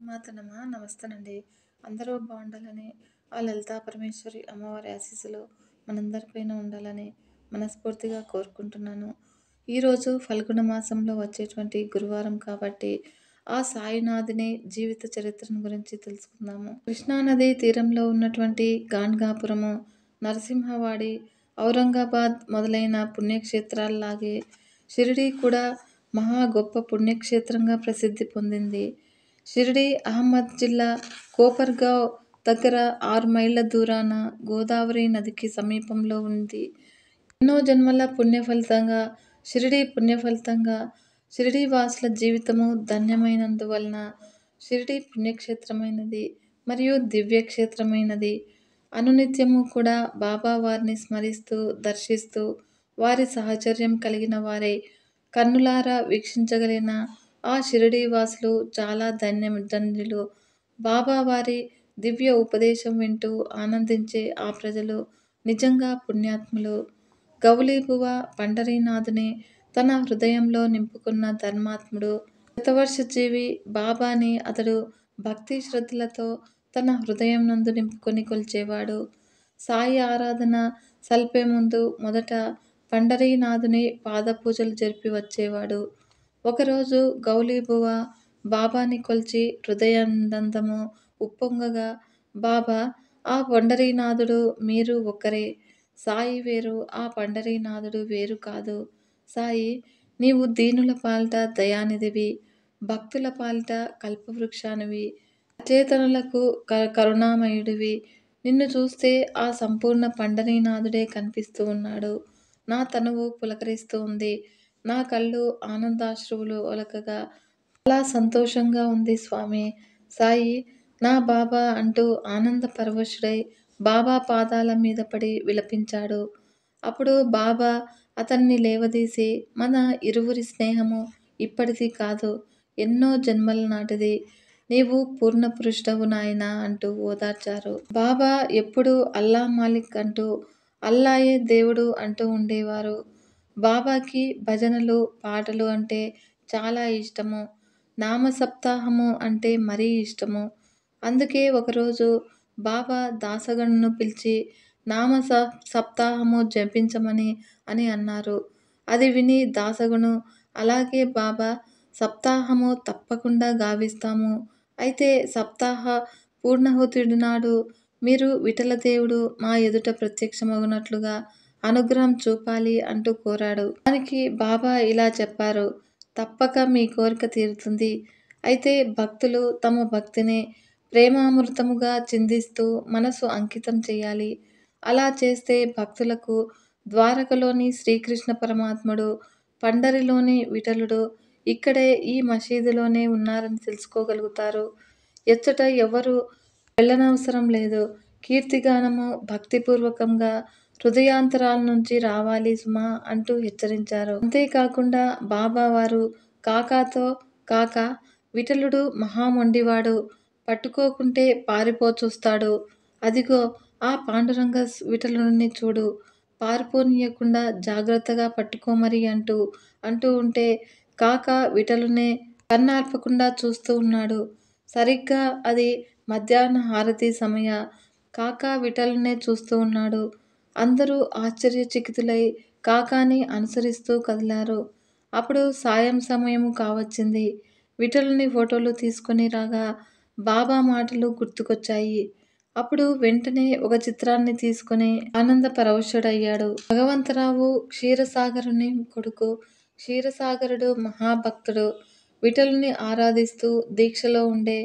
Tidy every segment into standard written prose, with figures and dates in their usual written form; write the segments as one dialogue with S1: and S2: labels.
S1: మాతనమా నమస్తేనండి. అందరూ బావుండాలని, ఆ లలితా పరమేశ్వరి అమ్మవారి ఆశీస్సులు మనందరిపైన ఉండాలని మనస్ఫూర్తిగా కోరుకుంటున్నాను. ఈరోజు ఫల్గుణ మాసంలో వచ్చేటువంటి గురువారం కాబట్టి, ఆ సాయినాథుని జీవిత చరిత్రను గురించి తెలుసుకుందాము. కృష్ణానది తీరంలో ఉన్నటువంటి గాణగాపురము, నరసింహవాడి, ఔరంగాబాద్ మొదలైన పుణ్యక్షేత్రాల్లాగే షిరిడీ కూడా మహా గొప్ప పుణ్యక్షేత్రంగా ప్రసిద్ధి పొందింది. షిరిడీ అహ్మద్ జిల్లా కోపర్గావ్ దగ్గర 6 మైళ్ళ దూరాన గోదావరి నదికి సమీపంలో ఉంది. ఎన్నో జన్మల పుణ్యఫలితంగా షిరిడీ వాసుల జీవితము ధన్యమైనందువలన షిరిడీ పుణ్యక్షేత్రమైనది మరియు దివ్యక్షేత్రమైనది. అనునిత్యము కూడా బాబా వారిని స్మరిస్తూ, దర్శిస్తూ, వారి సాహచర్యం కలిగిన వారై కన్నులారా వీక్షించగలిగిన ఆ షిరిడీ వాసులు చాలా ధన్యులు. బాబా వారి దివ్య ఉపదేశం వింటూ ఆనందించే ఆ ప్రజలు నిజంగా పుణ్యాత్ములు. గౌలీబువ పండరీనాథుని తన హృదయంలో నింపుకున్న ధర్మాత్ముడు, శతవర్షజీవి బాబాని అతడు భక్తి శ్రద్ధలతో తన హృదయం నందు నింపుకొని కొలిచేవాడు. సాయి ఆరాధన సల్పే ముందు మొదట పండరీనాథుని పాదపూజలు జరిపి వచ్చేవాడు. ఒకరోజు గౌలీబువ బాబాని కొలిచి హృదయానందము ఉప్పొంగగా, బాబా, ఆ పండరీనాథుడు మీరు ఒక్కరే. సాయి వేరు, ఆ పండరీనాథుడు వేరు కాదు. సాయి, నీవు దీనుల పాలిట దయానిధివి, భక్తుల పాలిట కల్పవృక్షానివి, అచేతనులకు కరుణామయుడివి. నిన్ను చూస్తే ఆ సంపూర్ణ పండరీనాథుడే కనిపిస్తూ ఉన్నాడు. నా తనువు పులకరిస్తూ ఉంది. నా కళ్ళు ఆనందాశ్రువులు ఒలకగా చాలా సంతోషంగా ఉంది స్వామి. సాయి, నా బాబా అంటూ ఆనంద పరవశుడై బాబా పాదాల మీద పడి విలపించాడు. అప్పుడు బాబా అతన్ని లేవదీసి, మన ఇరువురి స్నేహము ఇప్పటిది కాదు, ఎన్నో జన్మల నాటిది. నీవు పూర్ణ పురుషుడవు నాయనా అంటూ ఓదార్చారు. బాబా ఎప్పుడూ అల్లా మాలిక్ అంటూ, అల్లాయే దేవుడు అంటూ ఉండేవారు. బాబాకి భజనలు, పాటలు అంటే చాలా ఇష్టము. నామ సప్తాహము అంటే మరీ ఇష్టము. అందుకే ఒకరోజు బాబా దాసగణును పిలిచి నామ సప్తాహము జపించమని అన్నారు. అది విని దాసగను, అలాగే బాబా, సప్తాహము తప్పకుండా గావిస్తాము. అయితే సప్తాహ పూర్ణాహుతి నాడు మీరు విఠలదేవుడు మా ఎదుట ప్రత్యక్షమగునట్లుగా అనుగ్రహం చూపాలి అంటూ కోరాడు. దానికి బాబా ఇలా చెప్పారు, తప్పక మీ కోరిక తీరుతుంది. అయితే భక్తులు తమ భక్తిని ప్రేమామృతముగా చిందిస్తూ మనసు అంకితం చేయాలి. అలా చేస్తే భక్తులకు ద్వారకలోని శ్రీకృష్ణ పరమాత్ముడు, పండరిలోని విఠలుడు ఇక్కడే ఈ మసీదులోనే ఉన్నారని తెలుసుకోగలుగుతారు. ఎచ్చట ఎవరు వెళ్ళనవసరం లేదు. కీర్తిగానము భక్తిపూర్వకంగా హృదయాంతరాల నుంచి రావాలి సుమా అంటూ హెచ్చరించారు. అంతేకాకుండా బాబా వారు కాకాతో, కాకా, విఠలుడు మహామొండివాడు, పట్టుకోకుంటే పారిపోచూస్తాడు. అదిగో ఆ పాండురంగ విఠలుడిని చూడు, పారిపోనీయకుండా జాగ్రత్తగా పట్టుకోమరి అంటూ ఉంటే కాకా విఠలునే కన్నార్పకుండా చూస్తూ ఉన్నాడు. సరిగ్గా అది మధ్యాహ్న హారతి సమయ. కాకా విఠలునే చూస్తూ ఉన్నాడు. అందరూ ఆశ్చర్యచకితులై కాకాని అనుసరిస్తూ కదిలారు. అప్పుడు సాయం సమయము కావచ్చింది. విఠలుని ఫోటోలు తీసుకొని రాగా బాబా మాటలు గుర్తుకొచ్చాయి. అప్పుడు వెంటనే ఒక చిత్రాన్ని తీసుకొని ఆనంద పరవశుడయ్యాడు. భగవంతరావు క్షీరసాగరుని కొడుకు. క్షీరసాగరుడు మహాభక్తుడు. విఠలుని ఆరాధిస్తూ దీక్షలో ఉండే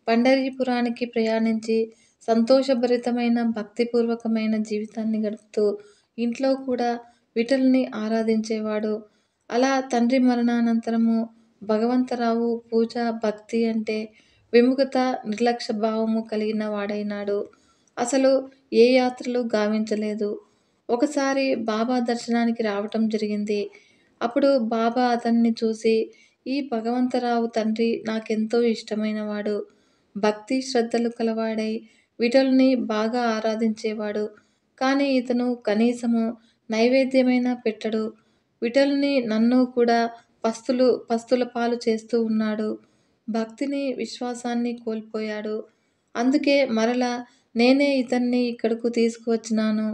S1: పండరీపురానికి ప్రయాణించి సంతోషభరితమైన భక్తిపూర్వకమైన జీవితాన్ని గడుపుతూ ఇంట్లో కూడా విఠలుని ఆరాధించేవాడు. అలా తండ్రి మరణానంతరము భగవంతరావు పూజ, భక్తి అంటే విముఖత, నిర్లక్ష్య భావము కలిగిన వాడైనాడు. అసలు ఏ యాత్రలు గావించలేదు. ఒకసారి బాబా దర్శనానికి రావటం జరిగింది. అప్పుడు బాబా అతన్ని చూసి, ఈ భగవంతరావు తండ్రి నాకెంతో ఇష్టమైనవాడు. భక్తి శ్రద్ధలు కలవాడై విఠలుని బాగా ఆరాధించేవాడు. కానీ ఇతను కనీసము నైవేద్యమైనా పెట్టడు. విఠలుని నన్ను కూడా పస్తుల పాలు చేస్తూ ఉన్నాడు. భక్తిని, విశ్వాసాన్ని కోల్పోయాడు. అందుకే మరలా నేనే ఇతన్ని ఇక్కడకు తీసుకువచ్చినాను.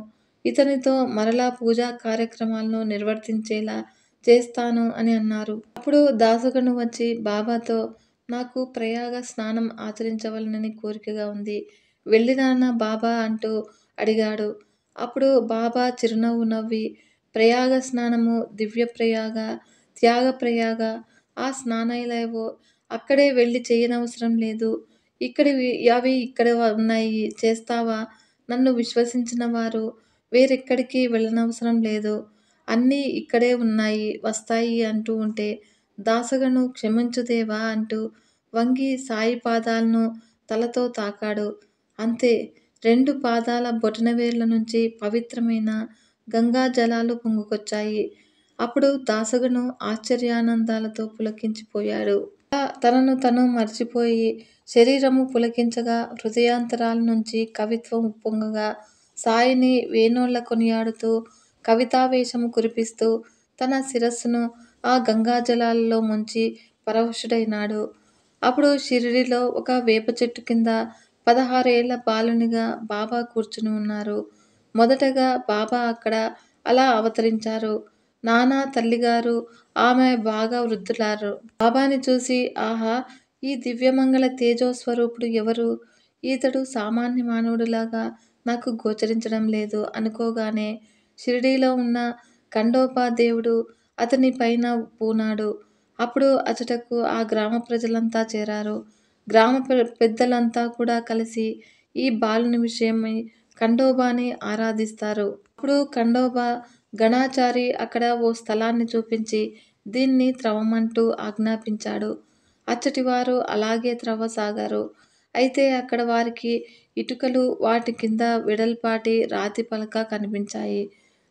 S1: ఇతనితో మరలా పూజా కార్యక్రమాలను నిర్వర్తించేలా చేస్తాను అని అన్నారు. అప్పుడు దాసగను వచ్చి బాబాతో, నాకు ప్రయాగ స్నానం ఆచరించవలనని కోరికగా ఉంది. వెళ్ళిరానా బాబా అంటూ అడిగాడు. అప్పుడు బాబా చిరునవ్వు నవ్వి, ప్రయాగ స్నానము దివ్య ప్రయాగ, త్యాగ ప్రయాగ, ఆ స్నానాలేవో అక్కడే వెళ్ళి చేయనవసరం లేదు. అవి ఇక్కడ ఉన్నాయి, చేస్తావా? నన్ను విశ్వసించిన వారు వేరెక్కడికి వెళ్ళనవసరం లేదు. అన్నీ ఇక్కడే ఉన్నాయి, వస్తాయి అంటూ ఉంటే, దాసగను క్షమించు దేవా అంటూ వంగి సాయి పాదాలను తలతో తాకాడు. అంతే, 2 పాదాల బొటనవేళ్ల నుంచి పవిత్రమైన గంగా జలాలు పొంగుకొచ్చాయి. అప్పుడు దాసగను ఆశ్చర్యానందాలతో పులకించిపోయాడు. అలా తనను తను మర్చిపోయి శరీరము పులకించగా, హృదయాంతరాల నుంచి కవిత్వం ఉప్పొంగగా, సాయిని వేనోళ్ల కొనియాడుతూ, కవితావేశము కురిపిస్తూ, తన శిరస్సును ఆ గంగాజలాలలో ముంచి పరవశుడైనాడు. అప్పుడు షిరిడీలో ఒక వేప చెట్టు కింద 16 ఏళ్ల బాలునిగా బాబా కూర్చుని ఉన్నారు. మొదటగా బాబా అక్కడ అలా అవతరించారు. నానా తల్లిగారు, ఆమె బాగా వృద్ధులారు. బాబాని చూసి, ఆహా! ఈ దివ్యమంగళ తేజోస్వరూపుడు ఎవరు? ఈతడు సామాన్య మానవుడిలాగా నాకు గోచరించడం లేదు అనుకోగానే, షిరిడీలో ఉన్న ఖండోబా దేవుడు అతని పైన పూనాడు. అప్పుడు అచటకు ఆ గ్రామ ప్రజలంతా చేరారు. గ్రామ పెద్దలంతా కూడా కలిసి ఈ బాలుని విషయమై ఖండోబాని ఆరాధిస్తారు. అప్పుడు ఖండోబా గణాచారి అక్కడ ఓ స్థలాన్ని చూపించి దీన్ని త్రవ్వమంటూ ఆజ్ఞాపించాడు. అచ్చటివారు అలాగే త్రవ్వసాగారు. అయితే అక్కడ వారికి ఇటుకలు, వాటి కింద వెడల్పాటి రాతి పలక కనిపించాయి.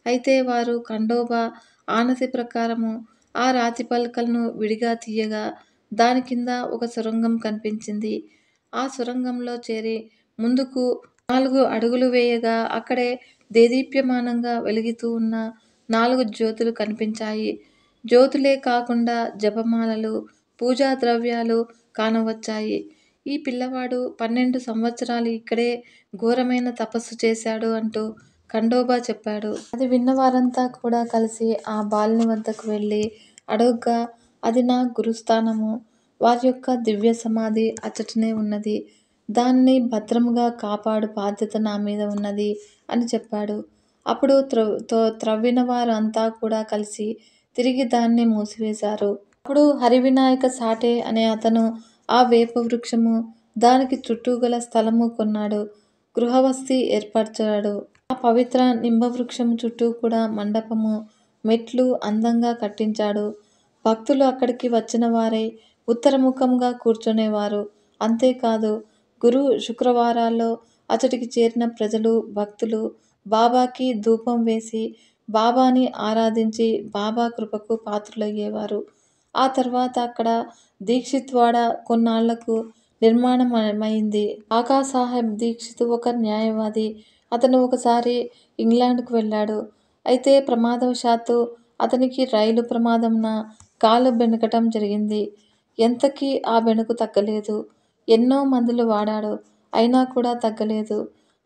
S1: అయితే వారు ఖండోబా ఆనతి ప్రకారము ఆ రాతి పలకలను విడిగా తీయగా, దాని కింద ఒక సొరంగం కనిపించింది. ఆ సొరంగంలో చేరి ముందుకు 4 అడుగులు వేయగా, అక్కడే దేదీప్యమానంగా వెలుగుతూ ఉన్న 4 జ్యోతులు కనిపించాయి. జ్యోతులే కాకుండా జపమాలలు, పూజా ద్రవ్యాలు కానవచ్చాయి. ఈ పిల్లవాడు 12 సంవత్సరాలు ఇక్కడే ఘోరమైన తపస్సు చేశాడు అంటూ ఖండోబా చెప్పాడు. అది విన్న వారంతా కూడా కలిసి ఆ బాలుని వద్దకు వెళ్ళి అడుగ్గా, అది నా గురుస్థానము. వారి యొక్క దివ్య సమాధి అచ్చటనే ఉన్నది. దానిని భద్రముగా కాపాడు బాధ్యత నా మీద ఉన్నది అని చెప్పాడు. అప్పుడు త్రవ్విన వారు అంతా కూడా కలిసి తిరిగి దాన్ని మూసివేశారు. అప్పుడు హరివినాయక సాఠే అనే అతను ఆ వేప వృక్షము, దానికి చుట్టూ గల స్థలము కొన్నాడు. గృహవసతి ఏర్పరచాడు. ఆ పవిత్ర నింబవృక్షము చుట్టూ కూడా మండపము, మెట్లు అందంగా కట్టించాడు. భక్తులు అక్కడికి వచ్చిన వారై ఉత్తరముఖంగా కూర్చునేవారు. అంతేకాదు, గురు శుక్రవారాల్లో అతడికి చేరిన ప్రజలు, భక్తులు బాబాకి ధూపం వేసి, బాబాని ఆరాధించి బాబా కృపకు పాత్రులయ్యేవారు. ఆ తర్వాత అక్కడ దీక్షిత్వాడ కొన్నాళ్లకు నిర్మాణమైంది. కాకాసాహెబ్ దీక్షిత్ ఒక న్యాయవాది. అతను ఒకసారి ఇంగ్లాండ్కు వెళ్ళాడు. అయితే ప్రమాదవశాత్తు అతనికి రైలు ప్రమాదమున కాలు బెణకటం జరిగింది. ఎంతకీ ఆ బెణుకు తగ్గలేదు. ఎన్నో మందులు వాడాడు. అయినా కూడా తగ్గలేదు.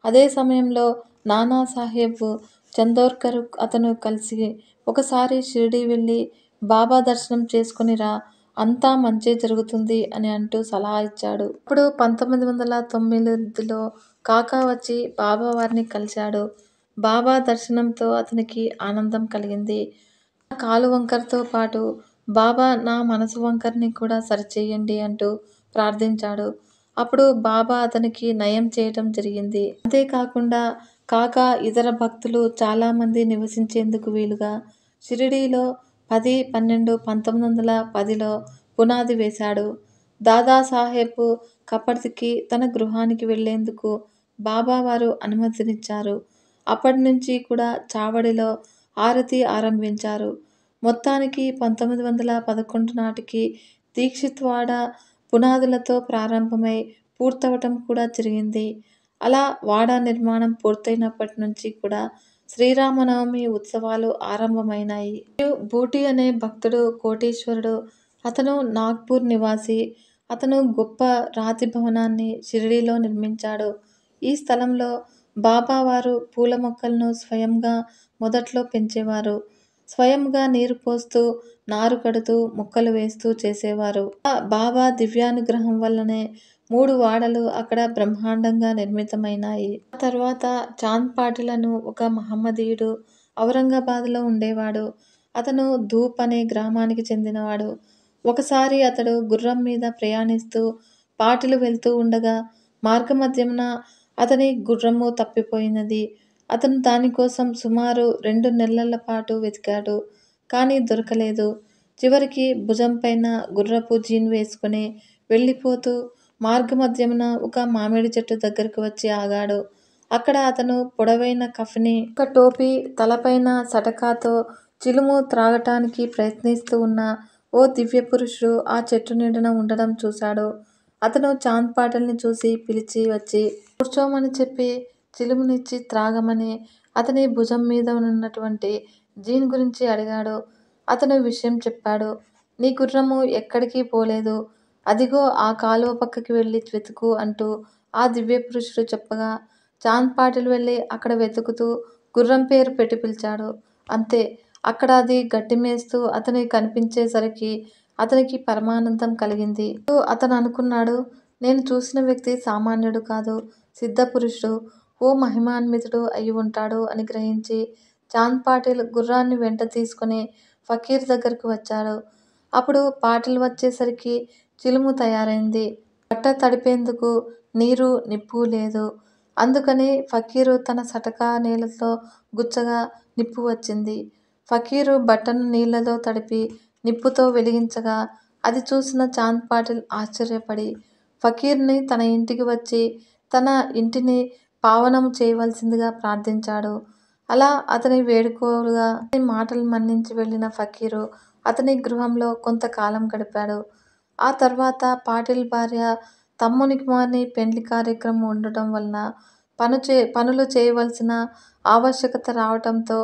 S1: అదే సమయంలో నానాసాహెబ్ చందోర్కర్ అతను కలిసి, ఒకసారి షిరిడీ వెళ్ళి బాబా దర్శనం చేసుకునిరా, అంతా మంచే జరుగుతుంది అని అంటూ సలహా ఇచ్చాడు. అప్పుడు 1909లో కాకా వచ్చి బాబా వారిని కలిశాడు. బాబా దర్శనంతో అతనికి ఆనందం కలిగింది. నా కాలు వంకరతో పాటు బాబా నా మనసు వంకరని కూడా సరిచేయండి అంటూ ప్రార్థించాడు. అప్పుడు బాబా అతనికి నయం చేయటం జరిగింది. అంతేకాకుండా కాకా ఇతర భక్తులు చాలామంది నివసించేందుకు వీలుగా షిరిడీలో 10-12-1910లో పునాది వేశాడు. దాదాసాహెబ్ కపర్తికి తన గృహానికి వెళ్లేందుకు బాబావారు అనుమతినిచ్చారు. అప్పటినుంచి కూడా చావడిలో ఆరతి ఆరంభించారు. మొత్తానికి 1911 నాటికి దీక్షిత్వాడ పునాదులతో ప్రారంభమై పూర్తవటం కూడా జరిగింది. అలా వాడ నిర్మాణం పూర్తయినప్పటి నుంచి కూడా శ్రీరామనవమి ఉత్సవాలు ఆరంభమైనాయి. మరియు బూటి అనే భక్తుడు కోటీశ్వరుడు. అతను నాగ్పూర్ నివాసి. అతను గొప్ప రాతి భవనాన్ని షిరిడీలో నిర్మించాడు. ఈ స్థలంలో బాబావారు పూల మొక్కలను స్వయంగా మొదట్లో పెంచేవారు. స్వయంగా నీరు పోస్తూ, నారు కడుతూ, మొక్కలు వేస్తూ చేసేవారు. బాబా దివ్యానుగ్రహం వల్లనే 3 వాడలు అక్కడ బ్రహ్మాండంగా నిర్మితమైనాయి. ఆ తర్వాత చాంద్ పాటిల్ అను ఒక మహమ్మదీయుడు ఔరంగాబాద్‌లో ఉండేవాడు. అతను ధూప్ అనే గ్రామానికి చెందినవాడు. ఒకసారి అతడు గుర్రం మీద ప్రయాణిస్తూ పాటిలు వెళ్తూ ఉండగా మార్గమధ్యమున అతని గుర్రము తప్పిపోయినది. అతను దానికోసం సుమారు 2 నెలల పాటు వెతికాడు. కానీ దొరకలేదు. చివరికి భుజంపైన గుర్రపు జీన్ వేసుకుని వెళ్ళిపోతూ మార్గమధ్యమున ఒక మామిడి చెట్టు దగ్గరకు వచ్చి ఆగాడు. అక్కడ అతను పొడవైన కఫ్ని, ఒక టోపీ, తలపైన సటకాతో చిలుము త్రాగటానికి ప్రయత్నిస్తూ ఉన్న ఓ దివ్యపురుషుడు ఆ చెట్టు నీడన ఉండడం చూశాడు. అతను చాంద్ పాటిల్‌ని చూసి పిలిచి వచ్చి కూర్చోమని చెప్పి చిలుమునిచ్చి త్రాగమని అతని భుజం మీద ఉన్నటువంటి జీన్ గురించి అడిగాడు. అతను విషయం చెప్పాడు. నీ గుర్రము ఎక్కడికి పోలేదు. అదిగో ఆ కాలువ పక్కకి వెళ్ళి వెతుకు అంటూ ఆ దివ్యపురుషుడు చెప్పగా చాంద్ పాటిల్ వెళ్ళి అక్కడ వెతుకుతూ గుర్రం పేరు పెట్టి పిలిచాడు. అంతే. అక్కడ అది గడ్డి మేస్తూ అతనికి కనిపించేసరికి అతనికి పరమానందం కలిగింది. అతను అనుకున్నాడు, నేను చూసిన వ్యక్తి సామాన్యుడు కాదు, సిద్ధపురుషుడు, ఓ మహిమాన్వితుడు అయి ఉంటాడు అని గ్రహించి చాంద్ పాటిల్ గుర్రాన్ని వెంట తీసుకుని ఫకీర్ దగ్గరకు వచ్చాడు. అప్పుడు పాటిల్ వచ్చేసరికి చిలుము తయారైంది. బట్ట తడిపేందుకు నీరు, నిప్పు లేదు. అందుకని ఫకీరు తన సటకా నీళ్ళతో గుచ్చగా నిప్పు వచ్చింది. ఫకీరు బట్టను నీళ్ళలో తడిపి నిప్పుతో వెలిగించగా అది చూసిన చాంద్ పాటిల్ ఆశ్చర్యపడి ఫకీర్‌ని తన ఇంటికి వచ్చి తన ఇంటిని పావనం చేయవలసిందిగా ప్రార్థించాడు. అలా అతని వేడుకోలుగా అతని మాటలు మన్నించి వెళ్ళిన ఫకీరు అతని గృహంలో కొంతకాలం గడిపాడు. ఆ తర్వాత పాటిల్ భార్య తమ్ముని కుమారుని పెండ్లి కార్యక్రమం ఉండటం వలన పనులు చేయవలసిన ఆవశ్యకత రావటంతో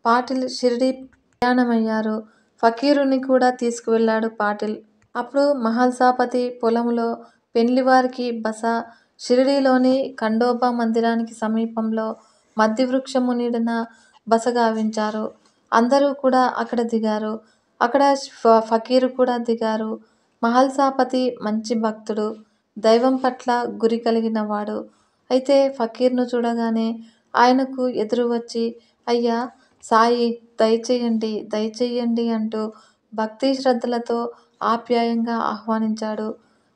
S1: పాటిల్ షిరిడీ ప్రయాణమయ్యారు. ఫకీరుని కూడా తీసుకువెళ్ళాడు పాటిల్. అప్పుడు మహల్సాపతి పొలములో పెండ్లివారికి బస. షిరిడీలోని ఖండోబా మందిరానికి సమీపంలో మద్ది వృక్షము నీడన బస గావించారు. అందరూ కూడా అక్కడ దిగారు. అక్కడ ఫకీరు కూడా దిగారు. మహల్సాపతి మంచి భక్తుడు, దైవం పట్ల గురి కలిగినవాడు. అయితే ఫకీర్‌ను చూడగానే ఆయనకు ఎదురు వచ్చి అయ్యా సాయి, దయచెయ్యండి, దయచెయ్యండి అంటూ భక్తి శ్రద్ధలతో ఆప్యాయంగా ఆహ్వానించాడు.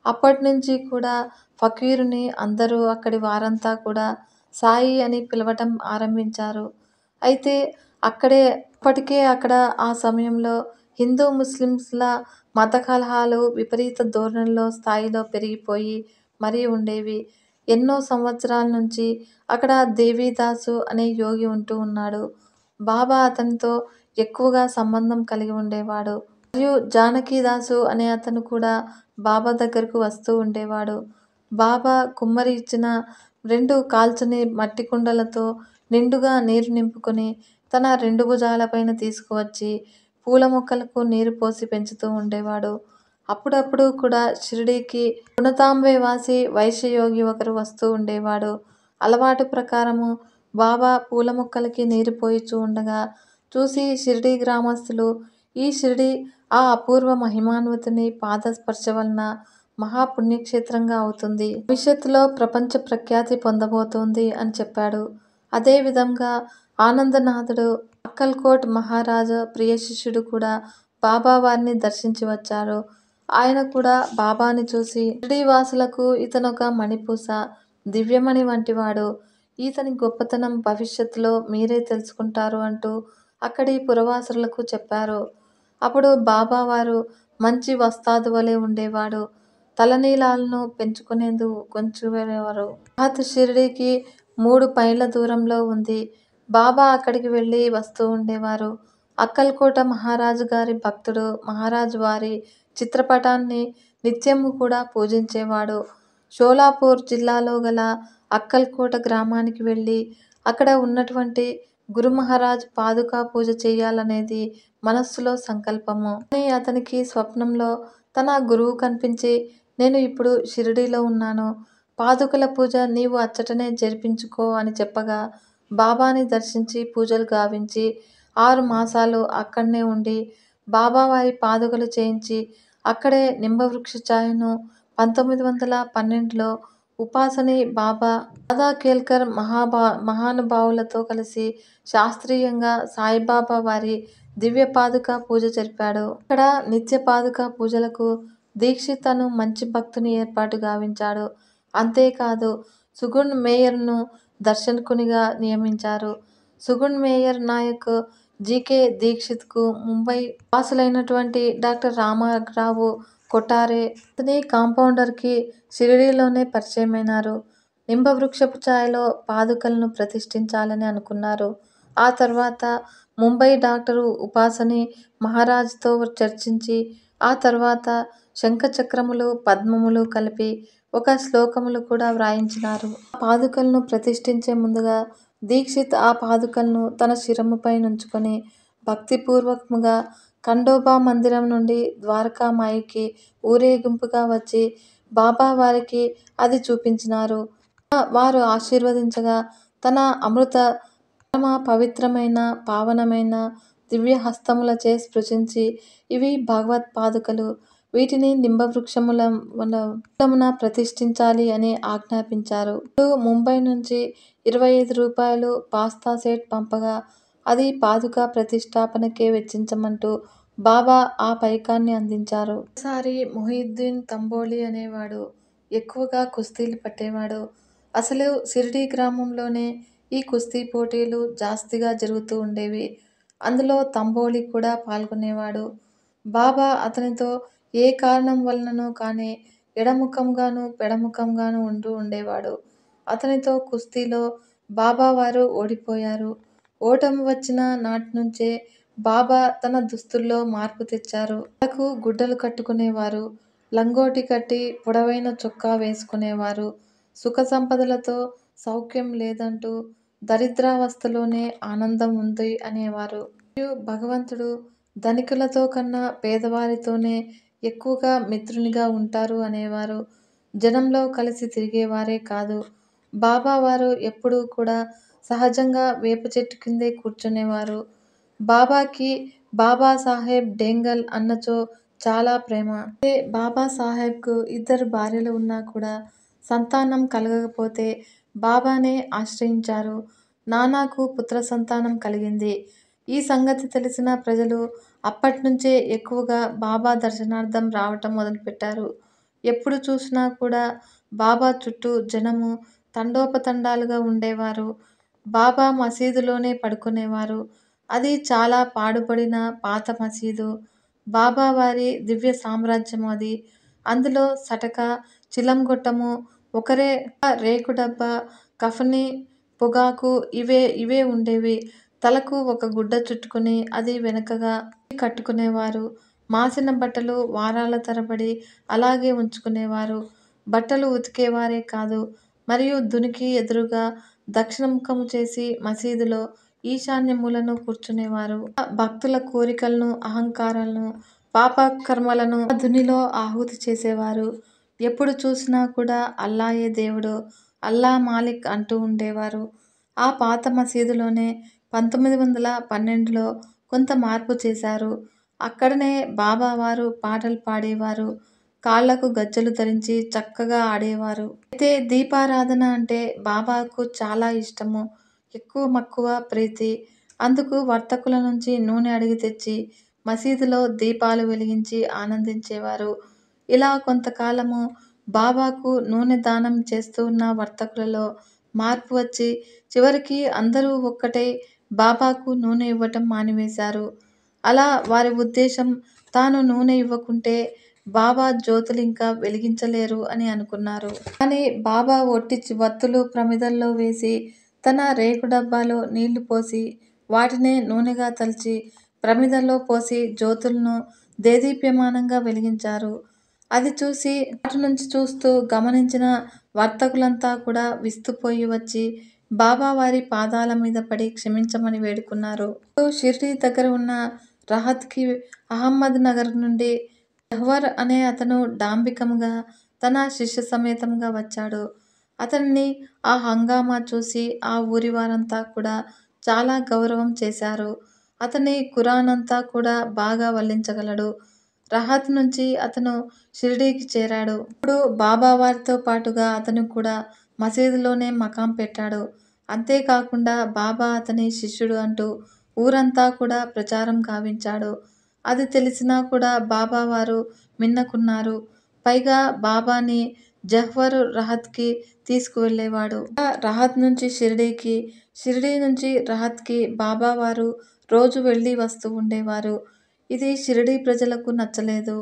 S1: అప్పట్నుంచి కూడా ఫకీరుని అందరూ అక్కడి వారంతా కూడా సాయి అని పిలవటం ఆరంభించారు. అయితే అప్పటికే అక్కడ ఆ సమయంలో హిందూ ముస్లింల మత కలహాలు విపరీత స్థాయిలో పెరిగిపోయి మరీ ఉండేవి. ఎన్నో సంవత్సరాల నుంచి అక్కడ దేవీదాసు అనే యోగి ఉంటూ ఉన్నాడు. బాబా అతనితో ఎక్కువగా సంబంధం కలిగి ఉండేవాడు. మరియు జానకీదాసు అనే అతను కూడా బాబా దగ్గరకు వస్తూ ఉండేవాడు. బాబా కుమ్మరి ఇచ్చిన 2 కాల్చని మట్టి కుండలతో నిండుగా నీరు నింపుకొని తన 2 భుజాలపైన తీసుకువచ్చి పూల మొక్కలకు నీరు పోసి పెంచుతూ ఉండేవాడు. అప్పుడప్పుడు కూడా షిరిడీకి పుణతాంబే వాసి వైశ్యయోగి ఒకరు వస్తూ ఉండేవాడు. అలవాటు ప్రకారము బాబా పూల మొక్కలకి నీరు పోయిచూ ఉండగా చూసి షిరిడీ గ్రామస్తులు ఈ షిరిడీ ఆ అపూర్వ మహిమాన్వితుని పాదస్పర్శ వలన మహాపుణ్యక్షేత్రంగా అవుతుంది. భవిష్యత్తులో ప్రపంచ ప్రఖ్యాతి పొందబోతోంది అని చెప్పాడు. అదే విధంగా ఆనందనాథుడు, అక్కల్కోట్ మహారాజు ప్రియ శిష్యుడు కూడా బాబా వారిని దర్శించి వచ్చారు. ఆయన కూడా బాబాని చూసి షిరిడీ వాసులకు ఇతనొక మణిపూస, దివ్యమణి వంటివాడు. ఈతని గొప్పతనం భవిష్యత్తులో మీరే తెలుసుకుంటారు అంటూ అక్కడి పురవాసులకు చెప్పారు. అప్పుడు బాబావారు మంచి వస్తాదు వలె ఉండేవాడు. తలనీలాలను పెంచుకునేందుకు కొంచెంవారు. మహత్ షిరిడీకి 3 మైళ్ళ దూరంలో ఉంది. బాబా అక్కడికి వెళ్ళి వస్తూ ఉండేవారు. అక్కల్కోట మహారాజు గారి భక్తుడు మహారాజు వారి చిత్రపటాన్ని నిత్యము కూడా పూజించేవాడు. షోలాపూర్ జిల్లాలో గల అక్కల్కోట గ్రామానికి వెళ్ళి అక్కడ ఉన్నటువంటి గురు మహారాజ్ పాదుకా పూజ చెయ్యాలనేది మనస్సులో సంకల్పము. కానీ అతనికి స్వప్నంలో తన గురువు కనిపించి నేను ఇప్పుడు షిరిడీలో ఉన్నాను. పాదుకల పూజ నీవు అచ్చటనే జరిపించుకో అని చెప్పగా, బాబాని దర్శించి పూజలు గావించి 6 మాసాలు అక్కడనే ఉండి, బాబావారి పాదుకలు చేయించి, అక్కడే నింబవృక్ష ఛాయను 1912లో ఉపాసని బాబా, దాదా కేల్కర్ మహానుభావులతో కలిసి శాస్త్రీయంగా సాయిబాబా వారి దివ్య పాదుక పూజ జరిపాడు. ఇక్కడ నిత్య పాదుక పూజలకు దీక్షిత్ అను మంచి భక్తుని ఏర్పాటు గావించాడు. అంతేకాదు సుగుణ్ మేయర్ను దర్శకునిగా నియమించారు. సుగుణ్ మేయర్ నాయక్ జీకే దీక్షిత్కు ముంబై వాసులైనటువంటి డాక్టర్ రామారావు కొఠారే అతని కాంపౌండర్కి షిరిడీలోనే పరిచయమైనారు. నింబవృక్షపు ఛాయలో పాదుకలను ప్రతిష్ఠించాలని అనుకున్నారు. ఆ తర్వాత ముంబై డాక్టరు ఉపాసని మహారాజ్తో చర్చించి, ఆ తర్వాత శంఖచక్రములు పద్మములు కలిపి ఒక శ్లోకములు కూడా వ్రాయించినారు. ఆ పాదుకలను ప్రతిష్ఠించే ముందుగా దీక్షిత్ ఆ పాదుకలను తన శిరముపై నుంచుకొని భక్తిపూర్వకముగా ఖండోబా మందిరం నుండి ద్వారకామాయికి ఊరేగింపుగా వచ్చి బాబావారికి అది చూపించినారు. వారు ఆశీర్వదించగా తన అమృత పరమ పవిత్రమైన పావనమైన దివ్య హస్తములచే స్పృశించి, ఇవి భగవత్ పాదుకలు, వీటిని నింబవృక్షమున ప్రతిష్ఠించాలి అని ఆజ్ఞాపించారు. ముంబై నుంచి 25 రూపాయలు పాస్తా సెట్ పంపగా, అది పాదుక ప్రతిష్ఠాపనకే వెచ్చించమంటూ బాబా ఆ పైకాన్ని అందించారు. ఒకసారి మొహియుద్దీన్ తంబోలి అనేవాడు ఎక్కువగా కుస్తీలు పట్టేవాడు. అసలు షిరిడీ గ్రామంలోనే ఈ కుస్తీ పోటీలు జాస్తిగా జరుగుతూ ఉండేవి. అందులో తంబోలి కూడా పాల్గొనేవాడు. బాబా అతనితో ఏ కారణం వలననో కానీ ఎడముఖంగాను పెడముఖంగాను ఉంటూ ఉండేవాడు. అతనితో కుస్తీలో బాబావారు ఓడిపోయారు. ఓటమి వచ్చిన నాటి నుంచే బాబా తన దుస్తుల్లో మార్పు తెచ్చారు. తలకు గుడ్డలు కట్టుకునేవారు. లంగోటి కట్టి పొడవైన చొక్కా వేసుకునేవారు. సుఖ సంపదలతో సౌఖ్యం లేదంటూ దరిద్రావస్థలోనే ఆనందం ఉంది అనేవారు. మరియు భగవంతుడు ధనికులతో కన్నా పేదవారితోనే ఎక్కువగా మిత్రునిగా ఉంటారు అనేవారు. జనంలో కలిసి తిరిగేవారే కాదు. బాబావారు ఎప్పుడూ కూడా సహజంగా వేప చెట్టు కిందే కూర్చునేవారు. బాబాకి బాబాసాహెబ్ డేంగల్ అన్నచో చాలా ప్రేమ. అయితే బాబాసాహెబ్కు 2 భార్యలు ఉన్నా కూడా సంతానం కలగకపోతే బాబానే ఆశ్రయించారు. నానాకు పుత్ర సంతానం కలిగింది. ఈ సంగతి తెలిసిన ప్రజలు అప్పట్నుంచే ఎక్కువగా బాబా దర్శనార్థం రావటం మొదలుపెట్టారు. ఎప్పుడు చూసినా కూడా బాబా చుట్టూ జనము తండోపతండాలుగా ఉండేవారు. బాబా మసీదులోనే పడుకునేవారు. అది చాలా పాడుపడిన పాత మసీదు. బాబావారి దివ్య సామ్రాజ్యం అది. అందులో సటక, చిలంగొట్టము, ఒకరే రేకుడబ్బా, కఫనీ, పొగాకు ఇవే ఉండేవి. తలకు ఒక గుడ్డ చుట్టుకుని అది వెనుకగా కట్టుకునేవారు. మాసిన బట్టలు వారాల తరబడి అలాగే ఉంచుకునేవారు. బట్టలు ఉతికేవారే కాదు, మరియు దునికి ఎదురుగా దక్షిణముఖము చేసి మసీదులో ఈశాన్య మూలను కూర్చునేవారు. భక్తుల కోరికలను, అహంకారాలను, పాపకర్మలను ఆ దునిలో ఆహుతి చేసేవారు. ఎప్పుడు చూసినా కూడా అల్లాయే దేవుడు, అల్లా మాలిక్ అంటూ ఉండేవారు. ఆ పాత మసీదులోనే 1912లో కొంత మార్పు చేశారు. అక్కడనే బాబావారు పాటలు పాడేవారు. కాళ్లకు గజ్జెలు ధరించి చక్కగా ఆడేవారు. అయితే దీపారాధన అంటే బాబాకు చాలా ఇష్టము. ఎక్కువ మక్కువ, ప్రీతి. అందుకు వర్తకుల నుంచి నూనె అడిగి తెచ్చి మసీదులో దీపాలు వెలిగించి ఆనందించేవారు. ఇలా కొంతకాలము బాబాకు నూనె దానం చేస్తూ ఉన్న వర్తకులలో మార్పు వచ్చి చివరికి అందరూ ఒక్కటై బాబాకు నూనె ఇవ్వటం మానివేశారు. అలా వారి ఉద్దేశం తాను నూనె ఇవ్వకుంటే బాబా జ్యోతులింకా వెలిగించలేరు అని అనుకున్నారు. కానీ బాబా ఒట్టి వత్తులు ప్రమిదల్లో వేసి తన రేకు డబ్బాలో నీళ్లు పోసి వాటినే నూనెగా తల్చి ప్రమిదల్లో పోసి జ్యోతులను దేదీప్యమానంగా వెలిగించారు. అది చూసి అటు నుంచి చూస్తూ గమనించిన వర్తకులంతా కూడా విస్తుపోయి వచ్చి బాబావారి పాదాల మీద పడి క్షమించమని వేడుకున్నారు. షిర్డీ దగ్గర ఉన్న రహత్కి అహ్మద్ నగర్ నుండి జహ్వర్ అనే అతను డాంబికముగా తన శిష్య సమేతంగా వచ్చాడు. అతనిని ఆ హంగామా చూసి ఆ ఊరి వారంతా కూడా చాలా గౌరవం చేశారు. అతని ఖురానంతా కూడా బాగా వల్లించగలడు. రహత్ నుంచి అతను షిరిడీకి చేరాడు. ఇప్పుడు బాబా వారితో పాటుగా అతను కూడా మసీదులోనే మకాం పెట్టాడు. అంతేకాకుండా బాబా అతని శిష్యుడు అంటూ ఊరంతా కూడా ప్రచారం గావించాడు. అది తెలిసినా కూడా బాబా వారు మిన్నకున్నారు. పైగా బాబాని జహ్వర్ రహత్‌కి తీసుకువెళ్ళేవాడు. రహత్ నుంచి షిరిడీకి, షిరిడీ నుంచి రహత్‌కి బాబా వారు రోజు వెళ్ళి వస్తూ ఉండేవారు. ఇది షిరిడీ ప్రజలకు నచ్చలేదు.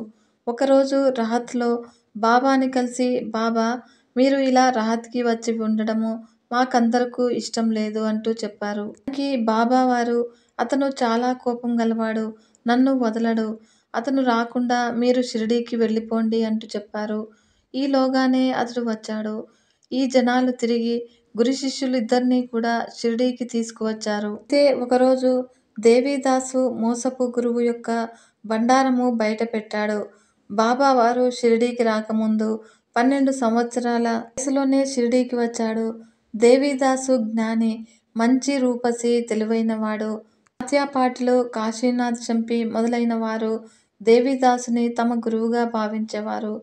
S1: ఒకరోజు రహత్‌లో బాబాని కలిసి, బాబా మీరు ఇలా రహత్‌కి వచ్చి ఉండడము మాకందరకు ఇష్టం లేదు అంటూ చెప్పారు. దానికి బాబా వారు అతను చాలా కోపం గలవాడు. నన్ను వదలడు. అతను రాకుండా మీరు షిరిడీకి వెళ్ళిపోండి అంటూ చెప్పారు. ఈలోగానే అతడు వచ్చాడు. ఈ జనాలు తిరిగి గురు శిష్యులిద్దరినీ కూడా షిరిడీకి తీసుకువచ్చారు. అయితే ఒకరోజు దేవీదాసు మోసపు గురువు యొక్క బండారము బయట పెట్టాడు. బాబా వారు షిరిడీకి రాకముందు 12 సంవత్సరాల వయసులోనే షిరిడీకి వచ్చాడు. దేవీదాసు జ్ఞాని, మంచి రూపసి, తెలివైనవాడు. తాత్యాపాటిలు, కాశీనాథ్ చంపి మొదలైన వారు దేవీదాసుని తమ గురువుగా భావించేవారు.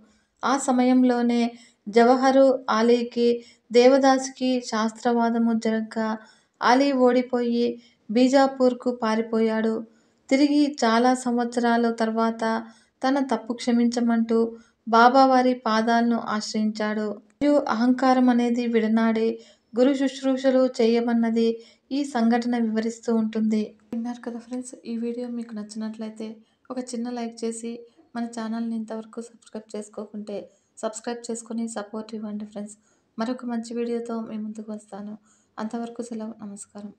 S1: ఆ సమయంలోనే జవహరు ఆలీకి దేవదాసుకి శాస్త్రవాదము జరగ్గా ఆలీ ఓడిపోయి బీజాపూర్‌కు పారిపోయాడు. తిరిగి చాలా సంవత్సరాల తర్వాత తన తప్పు క్షమించమంటూ బాబావారి పాదాలను ఆశ్రయించాడు. మరియు అహంకారం అనేది విడనాడి గురు శుశ్రూషలు చేయమన్నది ఈ సంఘటన వివరిస్తూ ఉంటుంది. విన్నారు కదా ఫ్రెండ్స్, ఈ వీడియో మీకు నచ్చినట్లయితే ఒక చిన్న లైక్ చేసి మన ఛానల్ని ఇంతవరకు సబ్స్క్రైబ్ చేసుకోకుంటే సబ్స్క్రైబ్ చేసుకొని సపోర్ట్ ఇవ్వండి ఫ్రెండ్స్. మరొక మంచి వీడియోతో మీ ముందుకు వస్తాను. అంతవరకు సెలవు. నమస్కారం.